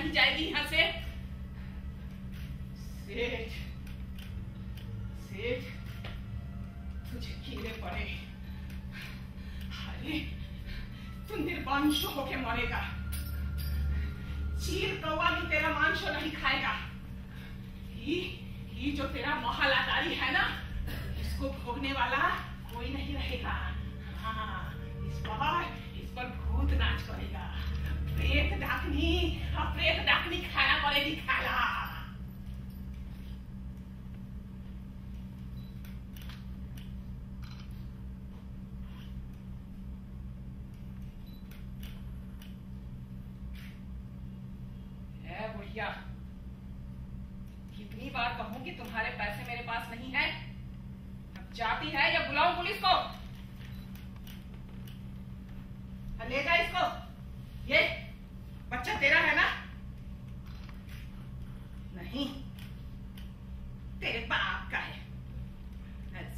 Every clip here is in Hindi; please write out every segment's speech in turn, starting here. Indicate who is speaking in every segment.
Speaker 1: नहीं जाएगी यहाँ से। सेठ, सेठ, तुझे कीड़े पड़े। अरे तू निर्वंश होके मरेगा। चील कौवा भी तेरा मांस नहीं खाएगा। ये जो तेरा मोहल्लादारी है ना, इसको भोगने वाला कोई नहीं रहेगा। हाँ, इस पर भूत नाच करेगा। प्रेत डाकनी खाया पड़ेगी, खाया। बुढ़िया, कितनी बार कहूं कि तुम्हारे पैसे मेरे पास नहीं है। अब जाती है या बुलाऊं पुलिस को? ले जा इसको। ये बच्चा तेरा है ना? नहीं, तेरे बाप का है।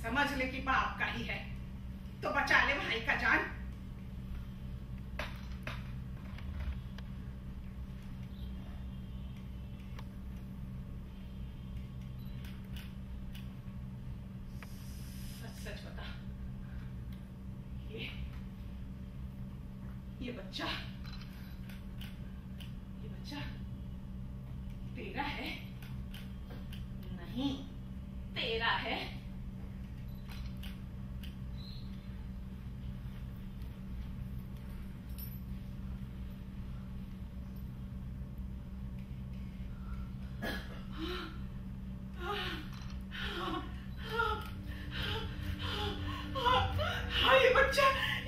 Speaker 1: समझ ले कि बाप का ही है तो बचा ले भाई का जान। ये बच्चा तेरा है? नहीं, तेरा है।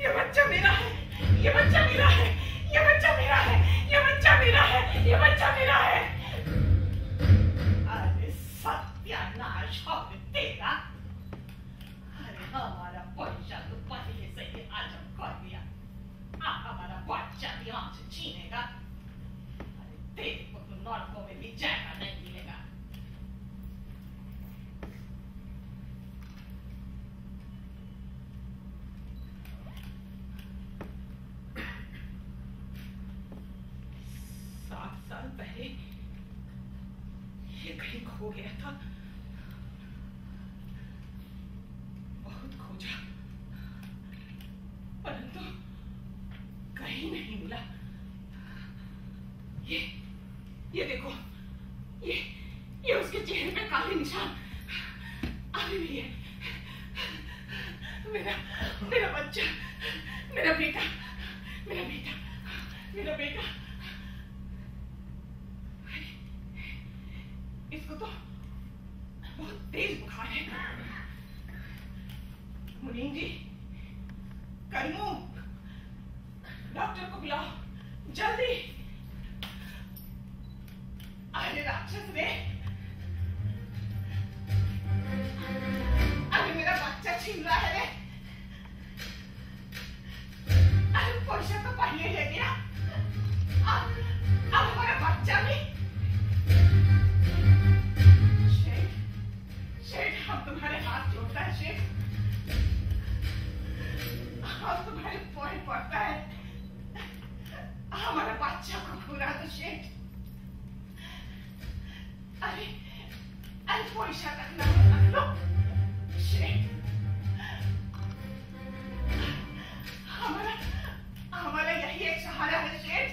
Speaker 1: ये बच्चा मेरा है। ये बच्चा मेरा है। ये बच्चा मेरा है। ये बच्चा मेरा है। ये बच्चा मेरा है। अरे सत्यानाश हो तेरा। अरे हमारा पैसा तो पहले से ही हजम कर दिया। हमारा बच्चा भी हमसे छीनेगा। अरे तेरे को तो नरकों में भी जगह नहीं मिलेगा। पहले ये कहीं खो गया था। बहुत खोजा परंतु कहीं नहीं मिला। ये देखो, ये उसके चेहरे पे काले निशान अभी भी है। मेरा बच्चा, मेरा बेटा। इसको तो बहुत तेज बुखार है। मुनीम जी, करीमू, डॉक्टर को बुलाओ जल्दी। अरे राक्षस रे, अरे मेरा बच्चा छीन रहा है रे। अरे पैसा तो पहले ले गया, अब हमारा बच्चा भी। शेठ, हम तुम्हारे हाथ जोड़ता है शेठ। हम तुम्हारे पैर पड़ता है। हमारा बच्चा को खुला दो शेठ। अरे पैसा तक रख लो शेठ। हमारा यही एक सहारा है शेठ।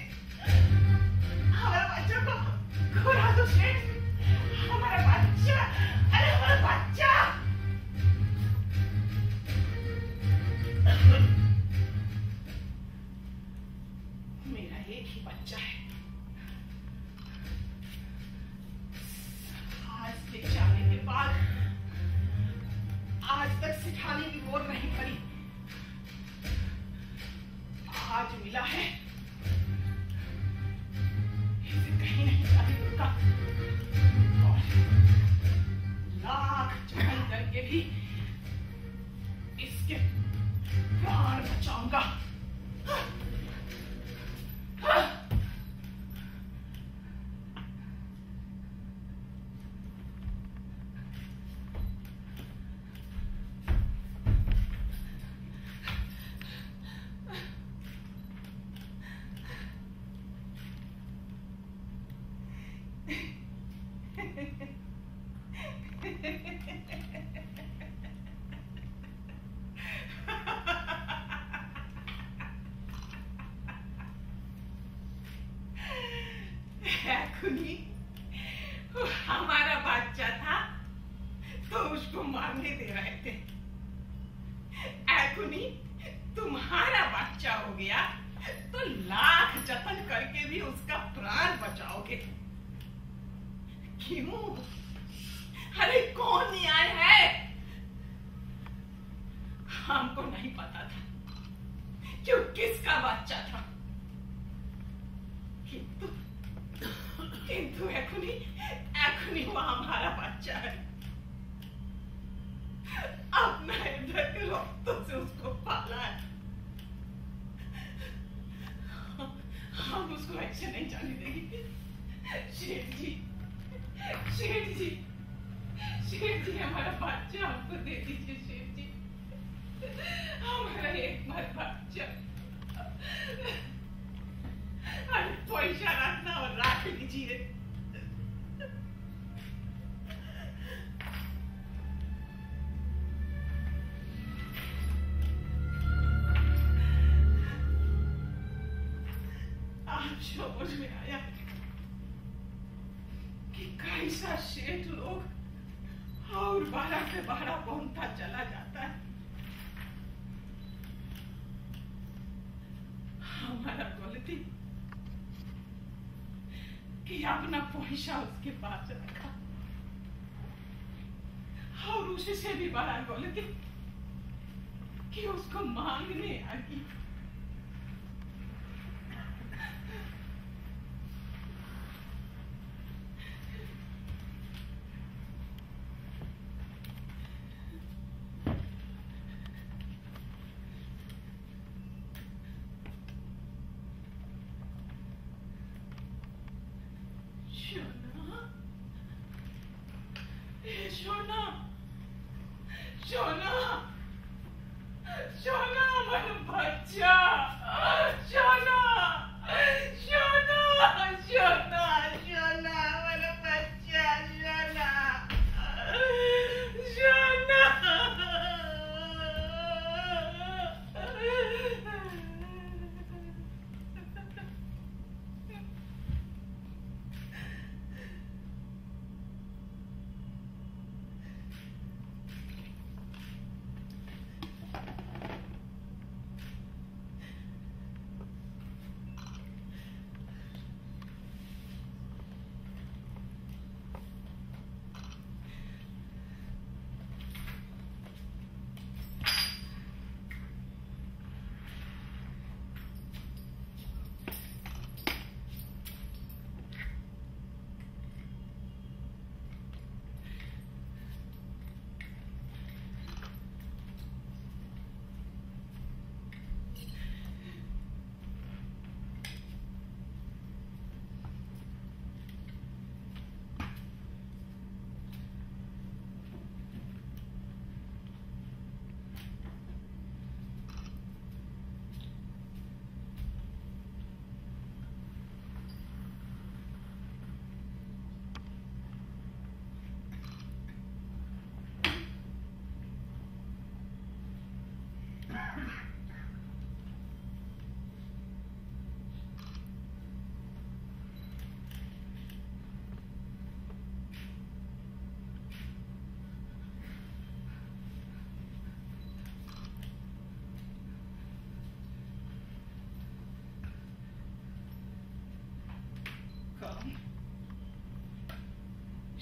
Speaker 1: हमारा बच्चा को खुला दो शेठ। हमारा बच्चा, अरे हमारा बच्चा। मेरा एक ही बच्चा है। आज से जाने के बाद आज तक सिखाने की ओर नहीं पड़ी। आज मिला है, इसे कहीं नहीं जाने दूंगा। और लाख जतन करके भी इसके प्राण बचाऊंगा। आखुनी वो हमारा बच्चा था तो उसको मारने दे रहे थे। आखुनी तुम्हारा बच्चा हो गया तो लाख जतन करके भी उसका प्राण बचाओगे। क्यों? अरे कौन न्याय है? हमको नहीं पता था कि वो किसका बच्चा था, किंतु एखुनी वो हमारा बच्चा है। अपना हृदय के रक्तों से उसको पाला है। हम उसको ऐसे नहीं जाने देंगे। शेठ जी, शेठ जी, शेठ जी, हमारा बच्चा हमको दे दीजिए। शेठ जी, हमारा एकमात्र बच्चा। अरे पैसा रखना और रख लीजिए। आज समझ में आया कि कैसा शेठ लोग और बारह से बारह पहुंचता चला जाता है। हमारा गलती कि अपना पैसा उसके पास रखा, और उससे भी बड़ा गलती कि उसको मांगने आई। सोना, सोना, सोना, मेरा बच्चा, सोना, सोना, सोना, सोना, मेरा बच्चा, सोना,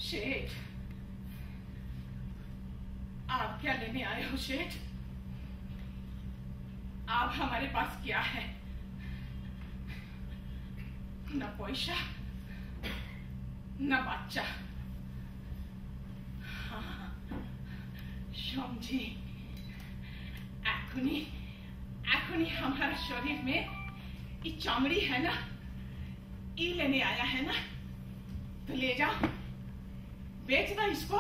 Speaker 1: शेठ, आप क्या लेने आए हो शेठ? आप हमारे पास क्या है? न पैसा न बच्चा। हाँ, समझी। एखुनी हमारा शरीर में ये चमड़ी है ना, ये लेने आया है ना, तो ले जाओ, बेच दो इसको।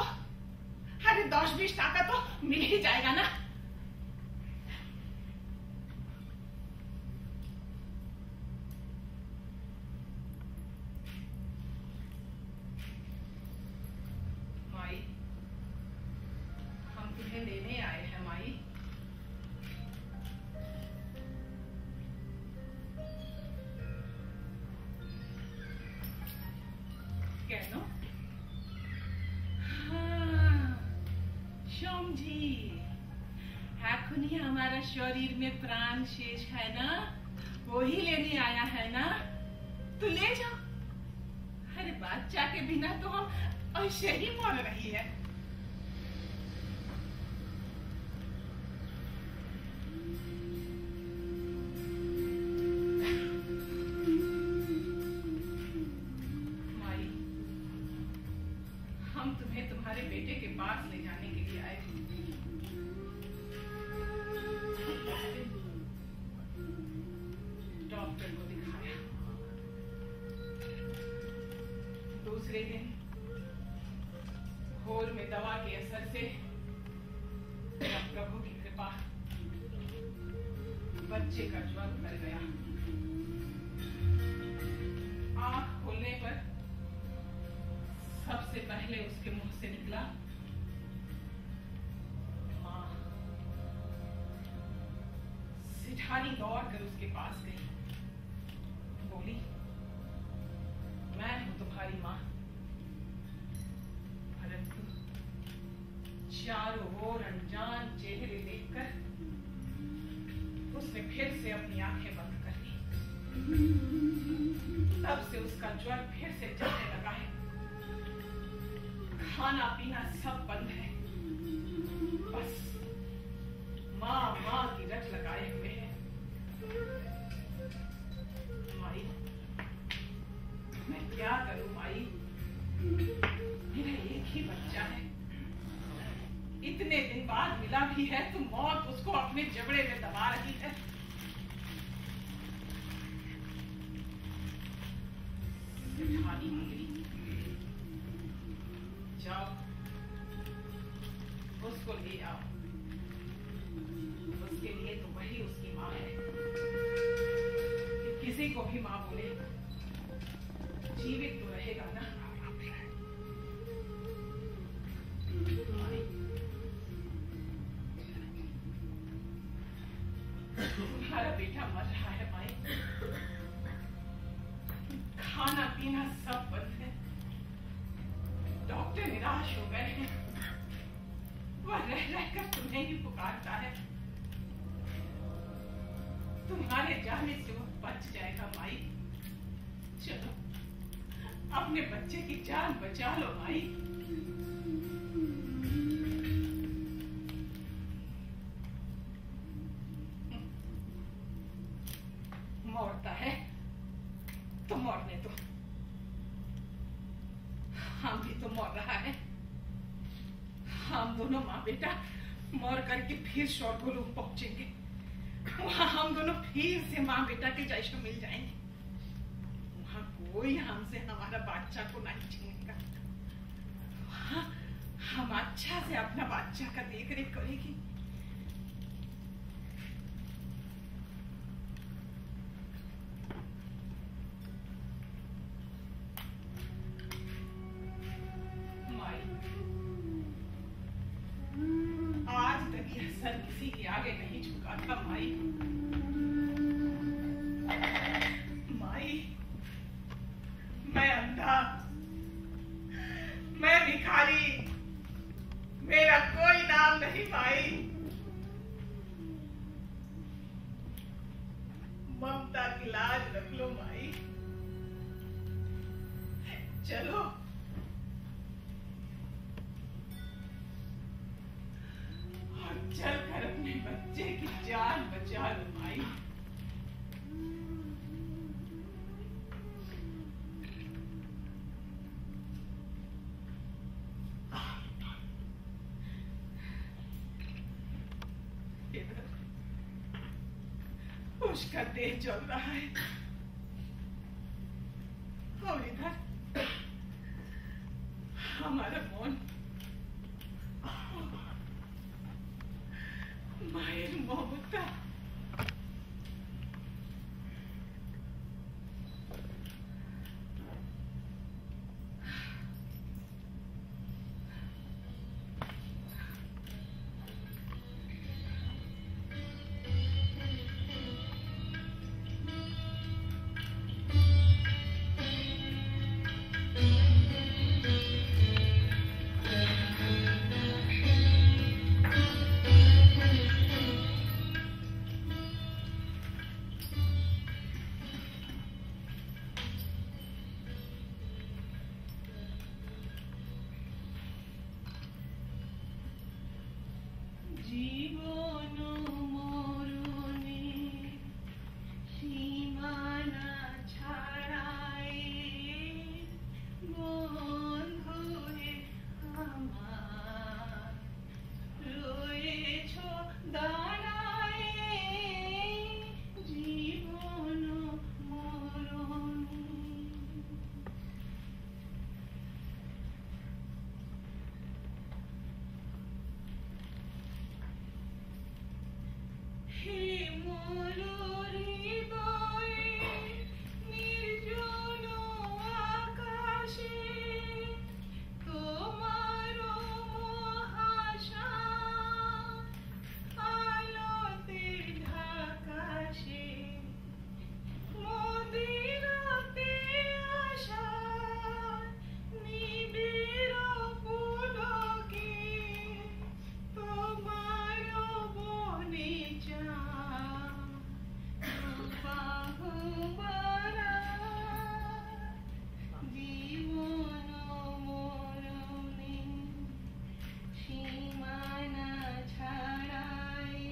Speaker 1: अरे 10-20 टाका तो मिल ही जाएगा ना। माई, हम तुम्हें लेने आए हैं माई।
Speaker 2: तुम्हारा शरीर में प्राण शेष है ना, वो ही लेने आया है ना, तो ले जाओ। अरे बच्चा के बिना तो हम ऐसे ही मर रही है। माई, हम तुम्हें तुम्हारे बेटे के पास ले जाने के लिए आए थे। डॉक्टर को दिखाया। दूसरे दिन घोर में दवा के असर से प्रभु की कृपा, बच्चे का ज्वर उतर गया। आंख खोलने पर सबसे पहले उसके मुंह से निकला, मां। सिठानी दौड़ कर उसके पास गई, बोली, मैं हूं तुम्हारी मां। परंतु चारों ओर अनजान चेहरे देखकर उसने फिर से अपनी आंखें बंद कर ली। तब से उसका ज्वर फिर से चलने लगा है। खाना पीना सब बंद है, बस माँ माँ की रट लगाए हुए है। माई, मैं क्या करूं माई? मेरा एक ही बच्चा है, इतने दिन बाद मिला भी है तो मौत उसको अपने जबड़े में दबा रही है। सिठानी बोली, जाओ उसको ले आओ। उसके लिए तो वही उसकी माँ है। किसी को भी माँ बोले जीवित तो रहेगा ना। तुम्हारा बेटा मर रहा है माई, खाना पीना सब बंद है। डॉक्टर निराश हो गए हैं, वह रह रहकर तुम्हें ही पुकारता है। तुम्हारे जाने से वो बच जाएगा माई। चलो अपने बच्चे की जान बचा लो माई। मरता है तो मरने दो, हम भी तो मर रहा है। हम दोनों माँ बेटा मर करके फिर स्वर्गलोक पहुंचेंगे। वहां हम दोनों फिर से माँ बेटा के जैसे मिल जाएंगे। वहां कोई हमसे हमारा बच्चा को नहीं छीनेगा। वहां हम अच्छा से अपना बच्चा का देख रेख करेगी। आज तक यह सर किसी के आगे नहीं झुका था माई। माई, मैं अंधा, मैं भिखारी, मेरा कोई नाम नहीं माई। ममता की लाज रख लो माई। चलो चल कर अपने बच्चे की जान बचा लो माई। उसका देह जल रहा है और इधर हमारा मौन मायर ममता। হে মোর হৃদয়ে নির্জন আকাশে তোমার মহাশ্যাম আলোতে ঢাকাশে মদিরাতে আসা নিবিড় পুলকে তোমার বনে বাহুবরা জীবন মরণে সীমানা ছাড়াই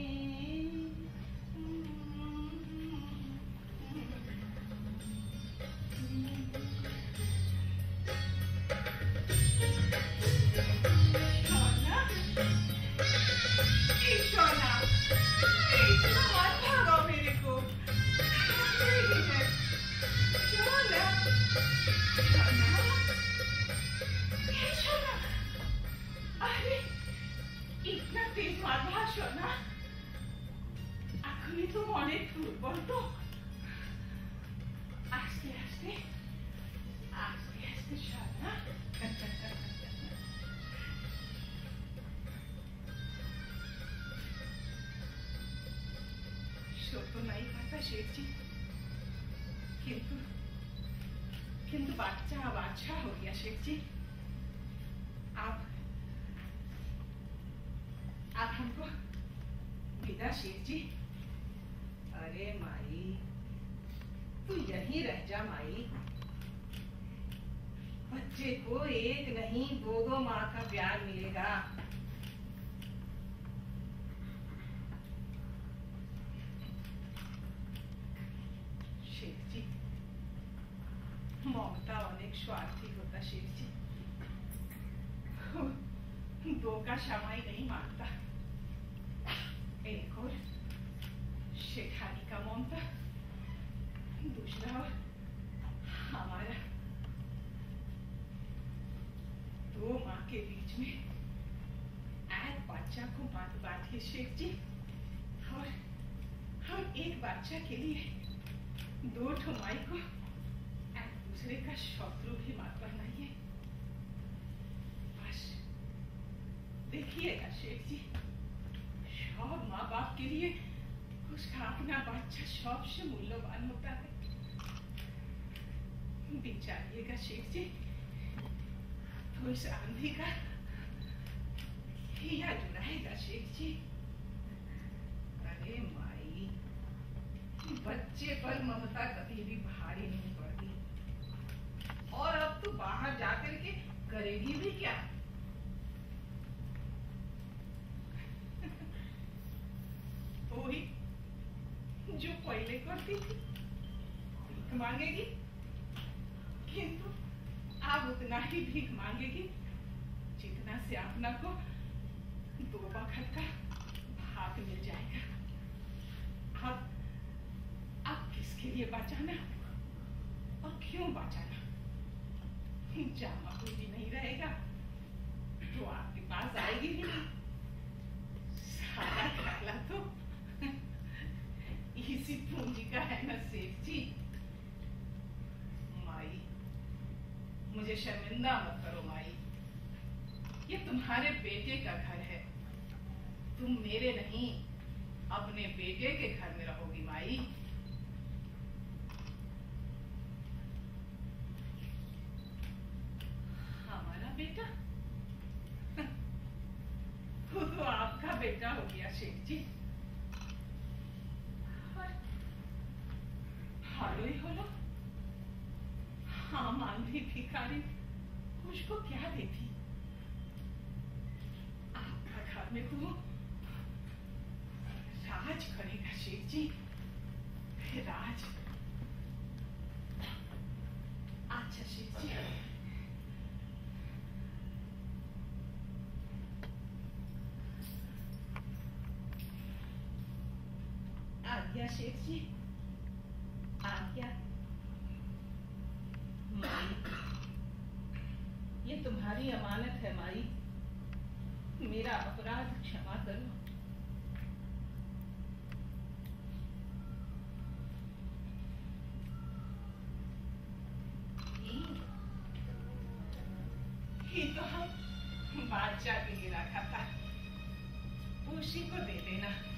Speaker 2: সোনা এই সোনা এই সোনা ভাগো মেরে को सोना सोना हे सोना अरे इतना तेज माथा सोना এখনই তো অনেক দুর্বল তো আস্তে আস্তে আস্তে আস্তে সোনা सो तो नहीं खाता शेख जी किंतु बच्चा अब अच्छा हो गया शेख जी आप हमको विदा शेख जी अरे माई तू यहीं रह जा माई बच्चे को एक नहीं दो माँ का प्यार मिलेगा शेख जी ममता अनेक स्वार्थी होता शेख जी दो का क्षमा नहीं मांगता एक और शेखानी का ममता दूसरा और हमारा दो माँ के बीच में एक बच्चा को बांट बांट के शेख जी और एक बच्चा के लिए दो ठमाई को एक दूसरे का शत्रु भी मत बनाइए बस देखिएगा शेख जी सब माँ बाप के लिए उसका अपना बच्चा सबसे मूल्यवान होता है बिचारिएगा शेख जी तो इस आंधी का हिया जुड़ाएगा शेख जी अरे माई बच्चे पर ममता कभी भी भारी नहीं पड़ती और अब तो बाहर जाकर के करेगी भी क्या वही जो पहले करती थी भीख मांगेगी किंतु अब उतना ही भीख मांगेगी जितना से अपना को दो वक्त का भाग मिल जाएगा अब किसके लिए बचाना और क्यों बचाना जामा कोई भी नहीं रहेगा तो आपके पास आएगी ही नहीं सारा ख्याल तो इसी पूंजी का है ना सेठ जी माई मुझे शर्मिंदा मत करो माई ये तुम्हारे बेटे का घर है तुम मेरे नहीं अपने बेटे के घर में रहोगी माई हमारा बेटा वो तो आपका बेटा हो गया शेख जी भालोई होलो हाँ मानवी भिखारी उसको क्या देती आपका घर में तो राज करेगा शेख जी राज अच्छा शेख जी आज्ञा शेख जी आज्ञा माई ये तुम्हारी अमानत है माई मेरा अपराध क्षमा करो बादशाह के लिए रखा था, उसी को दे देना।